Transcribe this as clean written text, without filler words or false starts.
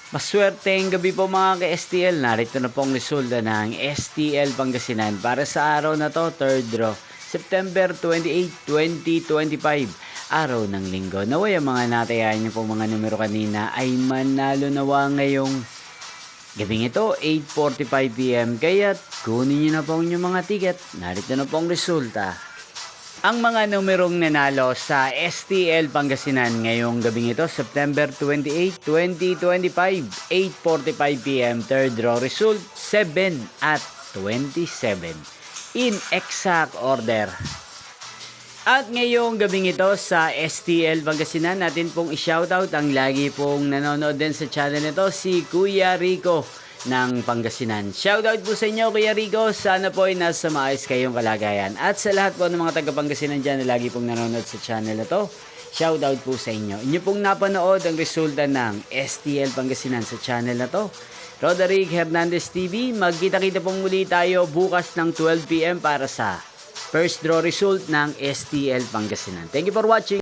Maswerteng gabi po mga ka-STL. Narito na pong resulta ng STL Pangasinan para sa araw na to, 3rd draw, September 28, 2025, araw ng linggo. Naway ang mga natayaan niyo pong mga numero kanina ay manalo nawa ngayong gabing ito, 8:45 PM. Kaya kunin niyo na po yung mga ticket. Narito na pong resulta. Ang mga numerong nanalo sa STL Pangasinan ngayong gabing ito, September 28, 2025, 8:45 PM, 3rd draw result, 7 at 27. In exact order. At ngayong gabing ito sa STL Pangasinan, natin pong i-shoutout ang lagi pong nanonood din sa channel nito, si Kuya Rico ng Pangasinan. Shoutout po sa inyo, Kuya Rico. Sana po ay nasa maayos kayong kalagayan. At sa lahat po ng mga taga-Pangasinan dyan na lagi pong nanonood sa channel na to, shoutout po sa inyo. Inyo pong napanood ang resulta ng STL Pangasinan sa channel na to, Roderick Hernandez TV. Magkita-kita pong muli tayo bukas ng 12 PM para sa first draw result ng STL Pangasinan. Thank you for watching.